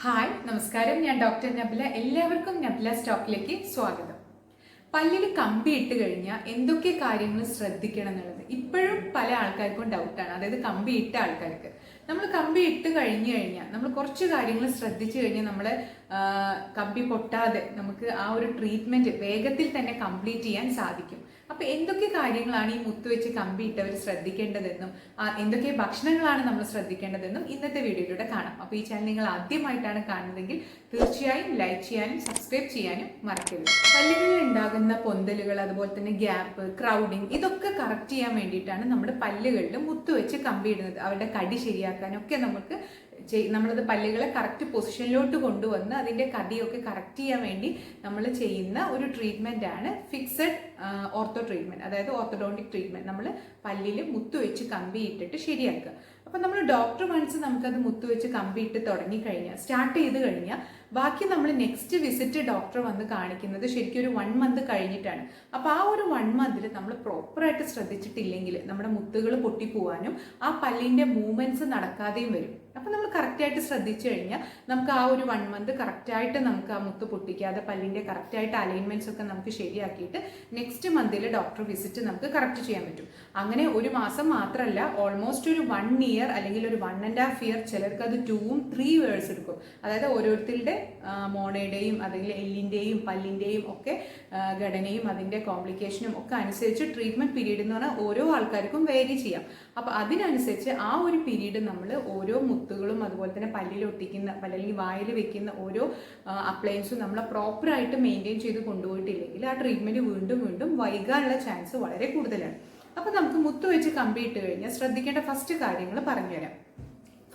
Hi നമസ്കാരം, ഞാൻ doctor നബ്ല. എല്ലാവർക്കും നബ്ല സ്റ്റോക്കിലേക്ക് സ്വാഗതം. പല്ലിൽ കമ്പി ഇട്ട് കഴിഞ്ഞാൽ എന്തൊക്കെ കാര്യങ്ങൾ ശ്രദ്ധിക്കണം എന്നുള്ളത് ഇപ്പോഴും പല ആൾക്കാർക്കും ഡൗട്ടാണ്. അതായത് കമ്പി ഇട്ട ആൾക്കാർക്ക് നമ്മൾ കമ്പി ഇട്ട് കഴിഞ്ഞാൽ നമ്മൾ കുറച്ച് കാര്യങ്ങൾ ശ്രദ്ധിച്ചു കഴിഞ്ഞാൽ നമ്മളെ കമ്പി പൊട്ടാതെ നമുക്ക് ആ ഒരു ട്രീറ്റ്മെന്റ് വേഗത്തിൽ തന്നെ കംപ്ലീറ്റ് ചെയ്യാൻ സാധിക്കും. അപ്പൊ എന്തൊക്കെ കാര്യങ്ങളാണ് ഈ മുത്ത് വെച്ച് കമ്പി ഇട്ടവർ ശ്രദ്ധിക്കേണ്ടതെന്നും എന്തൊക്കെ ഭക്ഷണങ്ങളാണ് നമ്മൾ ശ്രദ്ധിക്കേണ്ടതെന്നും ഇന്നത്തെ വീഡിയോയിലൂടെ കാണാം. അപ്പൊ ഈ ചാനൽ നിങ്ങൾ ആദ്യമായിട്ടാണ് കാണുന്നതെങ്കിൽ തീർച്ചയായും ലൈക്ക് ചെയ്യാനും സബ്സ്ക്രൈബ് ചെയ്യാനും മറക്കരുത്. പല്ലുകളിൽ ഉണ്ടാകുന്ന പൊന്തലുകൾ, അതുപോലെ തന്നെ ഗ്യാപ്പ്, ക്രൗഡിങ്, ഇതൊക്കെ കറക്റ്റ് ചെയ്യാൻ വേണ്ടിയിട്ടാണ് നമ്മൾ പല്ലുകളിൽ മുത്ത് വെച്ച് കമ്പി ഇടുന്നത്. അവരുടെ കടി ശരിയാക്കാനൊക്കെ നമ്മളത് പല്ലുകളെ കറക്റ്റ് പൊസിഷനിലോട്ട് കൊണ്ടുവന്ന് അതിൻ്റെ കടിയൊക്കെ കറക്റ്റ് ചെയ്യാൻ വേണ്ടി നമ്മൾ ചെയ്യുന്ന ഒരു ട്രീറ്റ്മെൻ്റ് ആണ് ഫിക്സഡ് ഓർത്തോ ട്രീറ്റ്മെൻറ്റ്, അതായത് ഓർത്തോഡോണ്ടിക് ട്രീറ്റ്മെൻറ്റ്. നമ്മൾ പല്ലിൽ മുത്ത് വെച്ച് കമ്പി ഇട്ടിട്ട് ശരിയാക്കുക. അപ്പം നമ്മൾ ഡോക്ടർ വൺസ് നമുക്കത് മുത്ത് വെച്ച് കമ്പി ഇട്ട് തുടങ്ങിക്കഴിഞ്ഞാൽ, സ്റ്റാർട്ട് ചെയ്ത് കഴിഞ്ഞാൽ, ബാക്കി നമ്മൾ നെക്സ്റ്റ് വിസിറ്റ് ഡോക്ടർ വന്ന് കാണിക്കുന്നത് ശരിക്കും ഒരു 1 മന്ത് കഴിഞ്ഞിട്ടാണ്. അപ്പോൾ ആ ഒരു 1 മന്തിൽ നമ്മൾ പ്രോപ്പറായിട്ട് ശ്രദ്ധിച്ചിട്ടില്ലെങ്കിൽ നമ്മുടെ മുത്തുകൾ പൊട്ടിപ്പോവാനും ആ പല്ലിൻ്റെ മൂവ്മെൻറ്റ്സ് നടക്കാതെയും വരും. അപ്പം നമ്മൾ കറക്റ്റായിട്ട് ശ്രദ്ധിച്ചു കഴിഞ്ഞാൽ നമുക്ക് ആ ഒരു 1 മന്ത് കറക്റ്റായിട്ട് നമുക്ക് ആ മുത്ത് പൊട്ടിക്കാതെ പല്ലിൻ്റെ കറക്റ്റായിട്ട് അലൈൻമെൻറ്റ്സ് ഒക്കെ നമുക്ക് ശരിയാക്കിയിട്ട് നെക്സ്റ്റ് മന്തിൽ ഡോക്ടർ വിസിറ്റ് നമുക്ക് കറക്റ്റ് ചെയ്യാൻ പറ്റും. അങ്ങനെ ഒരു മാസം മാത്രമല്ല, ഓൾമോസ്റ്റ് ഒരു 1 ഇയർ അല്ലെങ്കിൽ ഒരു 1.5 ഇയർ, ചിലർക്ക് അത് 2 3 ഇയേഴ്സ് എടുക്കും. അതായത് ഓരോരുത്തരുടെ മോണയുടെയും അല്ലെങ്കിൽ എല്ലിൻ്റെയും പല്ലിൻ്റെയും ഒക്കെ ഘടനയും അതിൻ്റെ കോംപ്ലിക്കേഷനും ഒക്കെ അനുസരിച്ച് ട്രീറ്റ്മെൻറ്റ് പീരീഡ് എന്ന് പറഞ്ഞാൽ ഓരോ ആൾക്കാർക്കും വേരി ചെയ്യാം. അപ്പോൾ അതിനനുസരിച്ച് ആ ഒരു പീരീഡ് നമ്മൾ ഓരോ മുത്തുകളും അതുപോലെ തന്നെ പല്ലിൽ ഒട്ടിക്കുന്ന അല്ലെങ്കിൽ വായിൽ വെക്കുന്ന ഓരോ അപ്ലയൻസും നമ്മൾ പ്രോപ്പറായിട്ട് മെയിൻറ്റെയിൻ ചെയ്ത് കൊണ്ടുപോയിട്ടില്ലെങ്കിൽ ആ ട്രീറ്റ്മെൻറ്റ് വീണ്ടും വീണ്ടും വൈകാനുള്ള ചാൻസ് വളരെ കൂടുതലാണ്. അപ്പോൾ നമുക്ക് മുത്ത് വെച്ച് കമ്പി ഇട്ട് കഴിഞ്ഞാൽ ശ്രദ്ധിക്കേണ്ട ഫസ്റ്റ് കാര്യങ്ങൾ പറഞ്ഞുതരാം.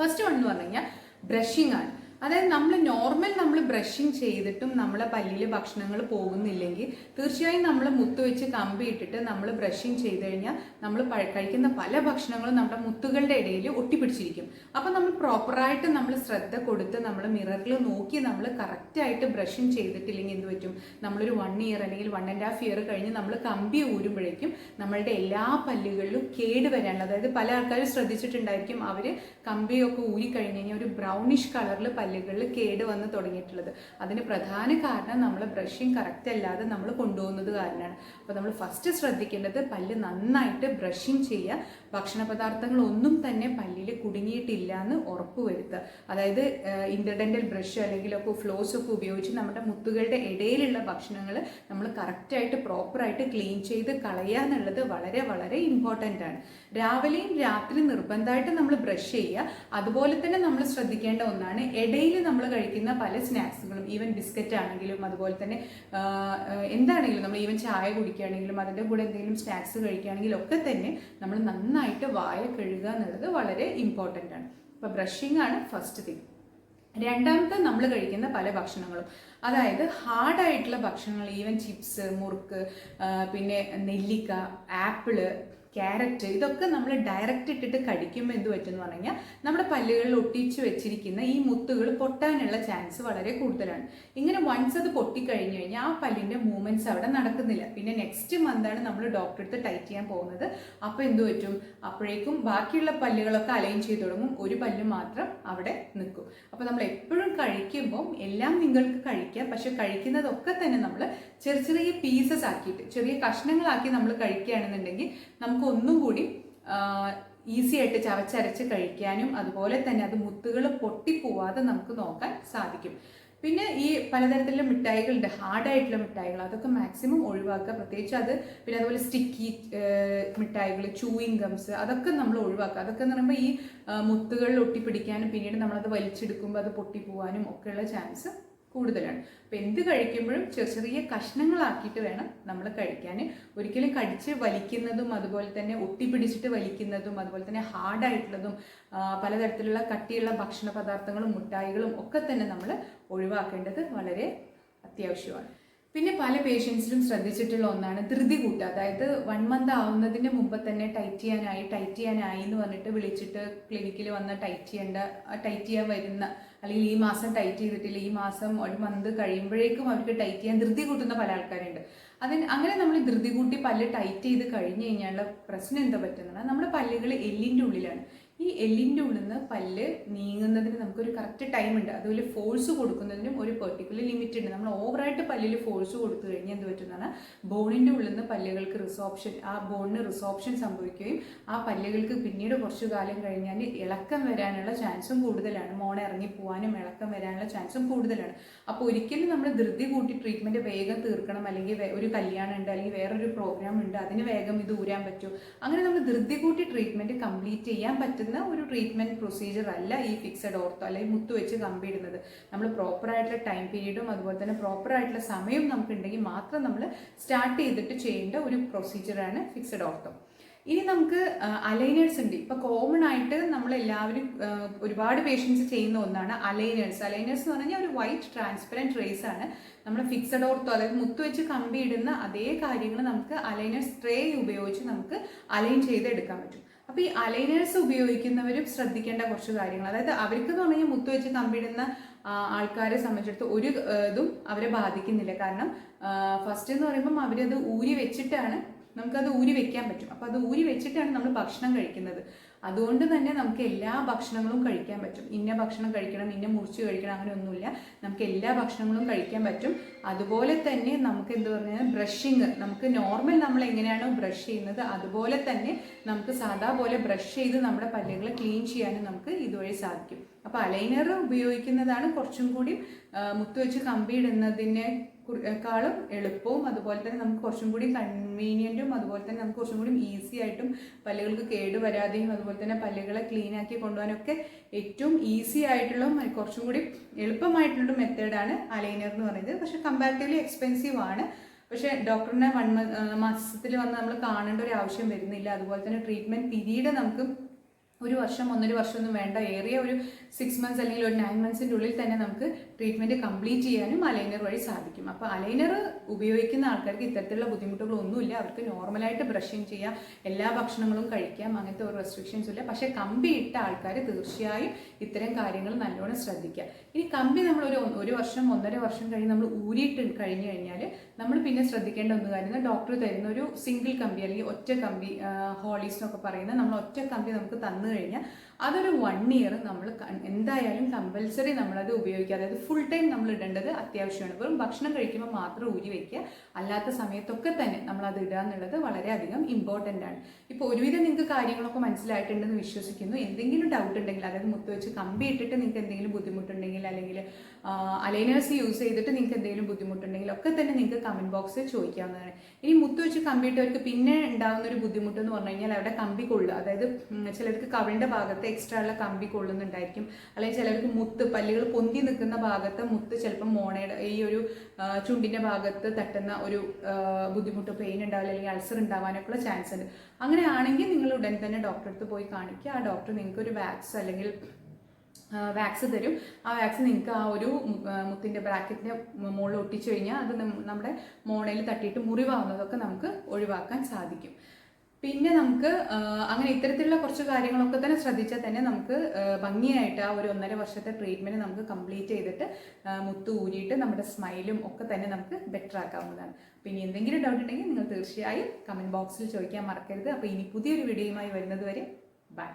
ഫസ്റ്റ് വൺ എന്ന് പറഞ്ഞു കഴിഞ്ഞാൽ ബ്രഷിംഗ് ആണ്. അതായത് നമ്മൾ ബ്രഷിങ് ചെയ്തിട്ടും നമ്മളെ പല്ലിൽ ഭക്ഷണങ്ങൾ പോകുന്നില്ലെങ്കിൽ തീർച്ചയായും നമ്മൾ മുത്ത് വെച്ച് കമ്പി ഇട്ടിട്ട് നമ്മൾ ബ്രഷിങ് ചെയ്ത് കഴിഞ്ഞാൽ നമ്മൾ കഴിക്കുന്ന പല ഭക്ഷണങ്ങളും നമ്മുടെ മുത്തുകളുടെ ഇടയിൽ ഒട്ടിപ്പിടിച്ചിരിക്കും. അപ്പം നമ്മൾ പ്രോപ്പറായിട്ട് നമ്മൾ ശ്രദ്ധ കൊടുത്ത് നമ്മൾ മിററിൽ നോക്കി നമ്മൾ കറക്റ്റായിട്ട് ബ്രഷിങ് ചെയ്തിട്ടില്ലെങ്കിൽ എന്ത് പറ്റും, നമ്മളൊരു 1 ഇയർ അല്ലെങ്കിൽ 1.5 ഇയർ കഴിഞ്ഞ് നമ്മൾ കമ്പി ഊരുമ്പോഴേക്കും നമ്മളുടെ എല്ലാ പല്ലുകളിലും കേട് വരാനുള്ള, അതായത് പല ആൾക്കാരും ശ്രദ്ധിച്ചിട്ടുണ്ടായിരിക്കും, അവർ കമ്പിയൊക്കെ ഊരി കഴിഞ്ഞ് കഴിഞ്ഞാൽ ഒരു ബ്രൗണിഷ് കളറിൽ പല്ലുകളിൽ കേട് വന്ന് തുടങ്ങിയിട്ടുള്ളത്. അതിന് പ്രധാന കാരണം നമ്മൾ ബ്രഷിങ് കറക്റ്റ് അല്ലാതെ നമ്മൾ കൊണ്ടുപോകുന്നത് കാരണമാണ്. അപ്പോൾ നമ്മൾ ഫസ്റ്റ് ശ്രദ്ധിക്കേണ്ടത് പല്ല് നന്നായിട്ട് ബ്രഷിങ് ചെയ്യുക. ഭക്ഷണ പദാർത്ഥങ്ങളൊന്നും തന്നെ പല്ലിൽ കുടുങ്ങിയിട്ടില്ല എന്ന് ഉറപ്പ് വരുത്തുക. അതായത് ഇന്റർഡെന്റൽ ബ്രഷ് അല്ലെങ്കിലൊക്കെ ഫ്ലോസ് ഒക്കെ ഉപയോഗിച്ച് നമ്മുടെ മുത്തുകളുടെ ഇടയിലുള്ള ഭക്ഷണങ്ങൾ നമ്മൾ കറക്റ്റായിട്ട് പ്രോപ്പറായിട്ട് ക്ലീൻ ചെയ്ത് കളയുക എന്നുള്ളത് വളരെ വളരെ ഇമ്പോർട്ടൻ്റ് ആണ്. രാവിലെയും രാത്രിയും നിർബന്ധമായിട്ട് നമ്മൾ ബ്രഷ് ചെയ്യുക. അതുപോലെ തന്നെ നമ്മൾ ശ്രദ്ധിക്കേണ്ട ഒന്നാണ്, ഇടയിൽ നമ്മൾ കഴിക്കുന്ന പല സ്നാക്സുകളും, ഈവൻ ബിസ്ക്കറ്റ് ആണെങ്കിലും അതുപോലെ തന്നെ എന്താണെങ്കിലും, നമ്മൾ ഈവൻ ചായ കുടിക്കുകയാണെങ്കിലും അതിൻ്റെ കൂടെ എന്തെങ്കിലും സ്നാക്സ് കഴിക്കുകയാണെങ്കിലും ഒക്കെ തന്നെ നമ്മൾ നന്നായിട്ട് വായ കഴുകുക എന്നുള്ളത് വളരെ ഇമ്പോർട്ടൻ്റ് ആണ്. അപ്പോൾ ബ്രഷിംഗ് ആണ് ഫസ്റ്റ് തിങ്. രണ്ടാമത്തെ, നമ്മൾ കഴിക്കുന്ന പല ഭക്ഷണങ്ങളും, അതായത് ഹാർഡായിട്ടുള്ള ഭക്ഷണങ്ങൾ, ഈവൻ ചിപ്സ്, മുറുക്ക്, പിന്നെ നെല്ലിക്ക, ആപ്പിള്, ക്യാരറ്റ്, ഇതൊക്കെ നമ്മൾ ഡയറക്റ്റ് ഇട്ടിട്ട് കടിക്കുമ്പോൾ എന്ത് പറ്റുമെന്ന് പറഞ്ഞു കഴിഞ്ഞാൽ നമ്മുടെ പല്ലുകളിൽ ഒട്ടിച്ച് വെച്ചിരിക്കുന്ന ഈ മുത്തുകൾ പൊട്ടാനുള്ള ചാൻസ് വളരെ കൂടുതലാണ്. ഇങ്ങനെ വൺസ് അത് പൊട്ടിക്കഴിഞ്ഞു കഴിഞ്ഞാൽ ആ പല്ലിൻ്റെ മൂവ്മെൻറ്റ്സ് അവിടെ നടക്കുന്നില്ല. പിന്നെ നെക്സ്റ്റ് മന്താണ് നമ്മൾ ഡോക്ടറെ അടുത്ത് ടൈറ്റ് ചെയ്യാൻ പോകുന്നത്. അപ്പോൾ എന്ത് പറ്റും, അപ്പോഴേക്കും ബാക്കിയുള്ള പല്ലുകളൊക്കെ അലൈൻ ചെയ്ത് തുടങ്ങും, ഒരു പല്ല് മാത്രം അവിടെ നിൽക്കും. അപ്പോൾ നമ്മൾ എപ്പോഴും കഴിക്കുമ്പം എല്ലാം നിങ്ങൾക്ക് കഴിക്കാം, പക്ഷെ കഴിക്കുന്നതൊക്കെ തന്നെ നമ്മൾ ചെറിയ ചെറിയ പീസസ് ആക്കിയിട്ട്, ചെറിയ കഷ്ണങ്ങളാക്കി നമ്മൾ കഴിക്കുകയാണെന്നുണ്ടെങ്കിൽ നമുക്ക് ഒന്നും കൂടി ഈസി ആയിട്ട് ചവച്ചരച്ച് കഴിക്കാനും അതുപോലെ തന്നെ അത് മുത്തുകൾ പൊട്ടിപ്പോവാതെ നമുക്ക് നോക്കാൻ സാധിക്കും. പിന്നെ ഈ പലതരത്തിലുള്ള മിഠായികളുണ്ട്, ഹാർഡായിട്ടുള്ള മിഠായികൾ, അതൊക്കെ മാക്സിമം ഒഴിവാക്കുക. പ്രത്യേകിച്ച് അത് പിന്നെ അതുപോലെ സ്റ്റിക്കി മിഠായികൾ, ചൂയിങ് ഗംസ്, അതൊക്കെ നമ്മൾ ഒഴിവാക്കുക. അതൊക്കെ എന്ന് പറയുമ്പോൾ ഈ മുത്തുകളിൽ ഒട്ടിപ്പിടിക്കാനും പിന്നീട് നമ്മളത് വലിച്ചെടുക്കുമ്പോൾ അത് പൊട്ടിപ്പോവാനും ഒക്കെയുള്ള ചാൻസ് കൂടുതലാണ്. അപ്പോൾ എന്ത് കഴിക്കുമ്പോഴും ചെറിയ ചെറിയ കഷ്ണങ്ങളാക്കിയിട്ട് വേണം നമ്മൾ കഴിക്കാൻ. ഒരിക്കലും കടിച്ച് വലിക്കുന്നതും അതുപോലെ തന്നെ ഒട്ടിപ്പിടിച്ചിട്ട് വലിക്കുന്നതും അതുപോലെ തന്നെ ഹാർഡായിട്ടുള്ളതും പലതരത്തിലുള്ള കട്ടിയുള്ള ഭക്ഷണ പദാർത്ഥങ്ങളും മുട്ടായികളും ഒക്കെ തന്നെ നമ്മൾ ഒഴിവാക്കേണ്ടത് വളരെ അത്യാവശ്യമാണ്. പിന്നെ പല പേഷ്യൻസിലും ശ്രദ്ധിച്ചിട്ടുള്ള ഒന്നാണ് ധൃതി കൂട്ടുക. അതായത് 1 മന്ത് ആവുന്നതിന് മുമ്പ് തന്നെ ടൈറ്റ് ചെയ്യാനായി എന്ന് പറഞ്ഞിട്ട് വിളിച്ചിട്ട് ക്ലിനിക്കിൽ വന്ന് ടൈറ്റ് ചെയ്യാൻ വരുന്ന, അല്ലെങ്കിൽ ഈ മാസം ടൈറ്റ് ചെയ്തിട്ടില്ല, ഈ മാസം 1 മന്ത് കഴിയുമ്പോഴേക്കും അവർക്ക് ടൈറ്റ് ചെയ്യാൻ ധൃതി കൂട്ടുന്ന പല ആൾക്കാരുണ്ട്. അങ്ങനെ നമ്മൾ ധൃതി കൂട്ടി പല്ല് ടൈറ്റ് ചെയ്ത് കഴിഞ്ഞ് കഴിഞ്ഞാലുള്ള പ്രശ്നം എന്താ പറ്റുന്നത്, നമ്മുടെ പല്ലുകൾ എല്ലിൻ്റെ ഉള്ളിലാണ്. ഈ എല്ലിൻ്റെ ഉള്ളിൽ നിന്ന് പല്ല് നീങ്ങുന്നതിന് നമുക്കൊരു കറക്റ്റ് ടൈം ഉണ്ട്. അതുപോലെ ഫോഴ്സ് കൊടുക്കുന്നതിനും ഒരു പെർട്ടിക്കുലർ ലിമിറ്റ് ഉണ്ട്. നമ്മൾ ഓവറായിട്ട് പല്ലിൽ ഫോഴ്സ് കൊടുത്തു കഴിഞ്ഞാൽ എന്ത് പറ്റുന്നതാണ്, ബോണിൻ്റെ ഉള്ളിൽ നിന്ന് പല്ലുകൾക്ക് റിസോപ്ഷൻ, ആ ബോണിന് റിസോപ്ഷൻ സംഭവിക്കുകയും ആ പല്ലുകൾക്ക് പിന്നീട് കുറച്ചു കാലം കഴിഞ്ഞാൽ ഇളക്കം വരാനുള്ള ചാൻസും കൂടുതലാണ്. മോണ ഇറങ്ങി പോകാനും ഇളക്കം വരാനുള്ള ചാൻസും കൂടുതലാണ്. അപ്പോൾ ഒരിക്കലും നമ്മൾ ധൃതി കൂട്ടി ട്രീറ്റ്മെൻറ്റ് വേഗം തീർക്കണം, അല്ലെങ്കിൽ ഒരു കല്യാണം ഉണ്ട് അല്ലെങ്കിൽ വേറൊരു പ്രോഗ്രാം ഉണ്ട് അതിന് വേഗം ഇത് ഊരാൻ പറ്റും, അങ്ങനെ നമ്മൾ ധൃതി കൂട്ടി ട്രീറ്റ്മെൻറ്റ് കംപ്ലീറ്റ് ചെയ്യാൻ പറ്റുന്ന ഒരു ട്രീറ്റ്മെൻറ്റ് പ്രൊസീജിയർ അല്ല ഈ ഫിക്സഡ് ഓർത്തോ അല്ലെങ്കിൽ മുത്ത് വെച്ച് കമ്പിയിടുന്നത്. നമ്മൾ പ്രോപ്പറായിട്ടുള്ള ടൈം പീരീഡും അതുപോലെ തന്നെ പ്രോപ്പറായിട്ടുള്ള സമയവും നമുക്കുണ്ടെങ്കിൽ മാത്രം നമ്മൾ സ്റ്റാർട്ട് ചെയ്തിട്ട് ചെയ്യേണ്ട ഒരു പ്രൊസീജിയറാണ് ഫിക്സഡ് ഓർത്തോ. ഇനി നമുക്ക് അലൈനേഴ്സ് ഉണ്ട്. ഇപ്പോൾ കോമൺ ആയിട്ട് നമ്മളെല്ലാവരും ഒരുപാട് പേഷ്യൻസ് ചെയ്യുന്ന ഒന്നാണ് അലൈനേഴ്സ്. അലൈനേഴ്സ് എന്ന് പറഞ്ഞാൽ ഒരു വൈറ്റ് ട്രാൻസ്പെറൻറ്റ് റേസ് ആണ്. നമ്മൾ ഫിക്സഡ് ഓർത്തോ അതായത് മുത്ത് വെച്ച് കമ്പി ഇടുന്ന അതേ കാര്യങ്ങൾ നമുക്ക് അലൈനേഴ്സ് ട്രേ ഉപയോഗിച്ച് നമുക്ക് അലൈൻ ചെയ്ത് എടുക്കാൻ പറ്റും. അപ്പോൾ ഈ അലൈനേഴ്സ് ഉപയോഗിക്കുന്നവരും ശ്രദ്ധിക്കേണ്ട കുറച്ച് കാര്യങ്ങൾ, അതായത് അവർക്ക് എന്ന് പറഞ്ഞാൽ മുത്ത് വെച്ച് കമ്പിടുന്ന ആൾക്കാരെ സംബന്ധിച്ചിടത്ത് ഒരു ഇതും അവരെ ബാധിക്കുന്നില്ല. കാരണം ഫസ്റ്റ് എന്ന് പറയുമ്പം അവരത് ഊരി വെച്ചിട്ടാണ്, നമുക്കത് ഊരി വെക്കാൻ പറ്റും. അപ്പോൾ അത് ഊരി വെച്ചിട്ടാണ് നമ്മൾ ഭക്ഷണം കഴിക്കുന്നത്. അതുകൊണ്ട് തന്നെ നമുക്ക് എല്ലാ ഭക്ഷണങ്ങളും കഴിക്കാൻ പറ്റും. ഇന്ന ഭക്ഷണം കഴിക്കണം, ഇന്ന മുറിച്ച് കഴിക്കണം, അങ്ങനെ ഒന്നുമില്ല. നമുക്ക് എല്ലാ ഭക്ഷണങ്ങളും കഴിക്കാൻ പറ്റും. അതുപോലെ തന്നെ നമുക്ക് എന്ത് പറഞ്ഞാൽ ബ്രഷിങ്, നമുക്ക് നോർമൽ നമ്മൾ എങ്ങനെയാണോ ബ്രഷ് ചെയ്യുന്നത് അതുപോലെ തന്നെ നമുക്ക് സാധാ പോലെ ബ്രഷ് ചെയ്ത് നമ്മുടെ പല്ലുകൾ ക്ലീൻ ചെയ്യാനും നമുക്ക് ഇതുവഴി സാധിക്കും. അപ്പോൾ അലൈനർ ഉപയോഗിക്കുന്നതാണ് കുറച്ചും കൂടി മുത്ത് വെച്ച് കമ്പിയിടുന്നതിനേക്കാളും എളുപ്പവും അതുപോലെ തന്നെ നമുക്ക് കുറച്ചും കൂടി കൺവീനിയൻറ്റും അതുപോലെ തന്നെ നമുക്ക് കുറച്ചും കൂടി ഈസി ആയിട്ടും പല്ലുകൾക്ക് കേടുവരാതെയും അതുപോലെ തന്നെ പല്ലുകളെ ക്ലീൻ ആക്കി കൊണ്ടുപോകാനൊക്കെ ഏറ്റവും ഈസി ആയിട്ടുള്ള കുറച്ചും കൂടി എളുപ്പമായിട്ടുള്ള മെത്തേഡാണ് അലൈനർ എന്ന് പറയുന്നത്. പക്ഷേ കമ്പാരിറ്റീവ്ലി എക്സ്പെൻസീവ് ആണ്. പക്ഷേ ഡോക്ടറിനെ 1 മാസത്തിൽ വന്ന് നമ്മൾ കാണേണ്ട ഒരു ആവശ്യം വരുന്നില്ല. അതുപോലെ തന്നെ ട്രീറ്റ്മെൻറ്റ് പീരീഡ് നമുക്ക് 1 വർഷം 1.5 വർഷം ഒന്നും വേണ്ട. ഏറിയ ഒരു 6 മന്ത്സ് അല്ലെങ്കിൽ ഒരു 9 മന്ത്സിൻ്റെ ഉള്ളിൽ തന്നെ നമുക്ക് ട്രീറ്റ്മെൻറ്റ് കംപ്ലീറ്റ് ചെയ്യാനും അലൈനർ വഴി സാധിക്കും. അപ്പോൾ അലൈനർ ഉപയോഗിക്കുന്ന ആൾക്കാർക്ക് ഇത്തരത്തിലുള്ള ബുദ്ധിമുട്ടുകളൊന്നുമില്ല. അവർക്ക് നോർമലായിട്ട് ബ്രഷിങ് ചെയ്യാം, എല്ലാ ഭക്ഷണങ്ങളും കഴിക്കാം, അങ്ങനത്തെ ഒരു റെസ്ട്രിക്ഷൻസും ഇല്ല. പക്ഷേ കമ്പി ഇട്ട ആൾക്കാർ തീർച്ചയായും ഇത്തരം കാര്യങ്ങൾ നല്ലോണം ശ്രദ്ധിക്കുക. ഇനി കമ്പി നമ്മൾ ഒരു വർഷം 1.5 വർഷം കഴിഞ്ഞ് നമ്മൾ ഊരിയിട്ട് കഴിഞ്ഞ് കഴിഞ്ഞാൽ നമ്മൾ പിന്നെ ശ്രദ്ധിക്കേണ്ട ഒന്ന് കാര്യം, ഡോക്ടർ തരുന്ന ഒരു സിംഗിൾ കമ്പി അല്ലെങ്കിൽ ഒറ്റ കമ്പി, ഹോളീസ് എന്നൊക്കെ പറയുന്നത്, നമ്മൾ ഒറ്റ കമ്പി നമുക്ക് തന്നു കഴിഞ്ഞാൽ അതൊരു 1 ഇയർ നമ്മൾ എന്തായാലും കമ്പൽസറി നമ്മളത് ഉപയോഗിക്കുക. അതായത് ഫുൾ ടൈം നമ്മൾ ഇടേണ്ടത് അത്യാവശ്യമാണ്. വെറും ഭക്ഷണം കഴിക്കുമ്പോൾ മാത്രം ഊരി വയ്ക്കുക, അല്ലാത്ത സമയത്തൊക്കെ തന്നെ നമ്മളത് ഇടുക എന്നുള്ളത് വളരെയധികം ഇമ്പോർട്ടൻ്റ് ആണ്. ഇപ്പോൾ ഒരുവിധം നിങ്ങൾക്ക് കാര്യങ്ങളൊക്കെ മനസ്സിലായിട്ടുണ്ടെന്ന് വിശ്വസിക്കുന്നു. എന്തെങ്കിലും ഡൗട്ട് ഉണ്ടെങ്കിൽ, അതായത് മുത്ത് വെച്ച് കമ്പി ഇട്ടിട്ട് നിങ്ങൾക്ക് എന്തെങ്കിലും ബുദ്ധിമുട്ടുണ്ടെങ്കിൽ അല്ലെങ്കിൽ അലൈനേഴ്സ് യൂസ് ചെയ്തിട്ട് നിങ്ങൾക്ക് എന്തെങ്കിലും ബുദ്ധിമുട്ടുണ്ടെങ്കിൽ ഒക്കെ തന്നെ നിങ്ങൾക്ക് കമൻറ്റ് ബോക്സിൽ ചോദിക്കാവുന്നതാണ്. ഇനി മുത്ത് വെച്ച് കമ്പി ഇട്ടവർക്ക് പിന്നെ ഉണ്ടാകുന്ന ഒരു ബുദ്ധിമുട്ട് എന്ന് പറഞ്ഞു കഴിഞ്ഞാൽ അവിടെ കമ്പി കൊള്ളുക, അതായത് ചിലർക്ക് കവിളിൻ്റെ ഭാഗത്ത് എക്സ്ട്രാ ഉള്ള കമ്പി കൊള്ളുന്നുണ്ടായിരിക്കും, അല്ലെങ്കിൽ ചിലർക്ക് മുത്ത് പല്ലുകൾ പൊന്തി നിൽക്കുന്ന ഭാഗത്ത് മുത്ത് ചിലപ്പോൾ മോണയുടെ ഈ ഒരു ചുണ്ടിൻ്റെ ഭാഗത്ത് തട്ടുന്ന ഒരു ബുദ്ധിമുട്ട്, പെയിൻ ഉണ്ടാവില്ല അല്ലെങ്കിൽ അൾസർ ഉണ്ടാവാനൊക്കെയുള്ള ചാൻസ് ഉണ്ട്. അങ്ങനെയാണെങ്കിൽ നിങ്ങൾ ഉടൻ തന്നെ ഡോക്ടറെ അടുത്ത് പോയി കാണിക്കുക. ആ ഡോക്ടർ നിങ്ങൾക്ക് ഒരു വാക്സ് തരും. ആ വാക്സ് നിങ്ങൾക്ക് ആ ഒരു മുത്തിൻ്റെ ബ്രാക്കറ്റിൻ്റെ മുകളിൽ ഒട്ടിച്ചു കഴിഞ്ഞാൽ അത് നമ്മുടെ മോണയിൽ തട്ടിയിട്ട് മുറിവാകുന്നതൊക്കെ നമുക്ക് ഒഴിവാക്കാൻ സാധിക്കും. പിന്നെ നമുക്ക് അങ്ങനെ ഇത്തരത്തിലുള്ള കുറച്ച് കാര്യങ്ങളൊക്കെ തന്നെ ശ്രദ്ധിച്ചാൽ തന്നെ നമുക്ക് ഭംഗിയായിട്ട് ആ ഒരു 1.5 വർഷത്തെ ട്രീറ്റ്മെൻറ്റ് നമുക്ക് കംപ്ലീറ്റ് ചെയ്തിട്ട് മുത്ത് ഊരിയിട്ട് നമ്മുടെ സ്മൈലും ഒക്കെ തന്നെ നമുക്ക് ബെറ്റർ ആക്കാവുന്നതാണ്. അപ്പോൾ ഇനി എന്തെങ്കിലും ഡൗട്ട് ഉണ്ടെങ്കിൽ നിങ്ങൾ തീർച്ചയായും കമൻറ്റ് ബോക്സിൽ ചോദിക്കാൻ മറക്കരുത്. അപ്പോൾ ഇനി പുതിയൊരു വീഡിയോയുമായി വരുന്നത് വരെ ബൈ.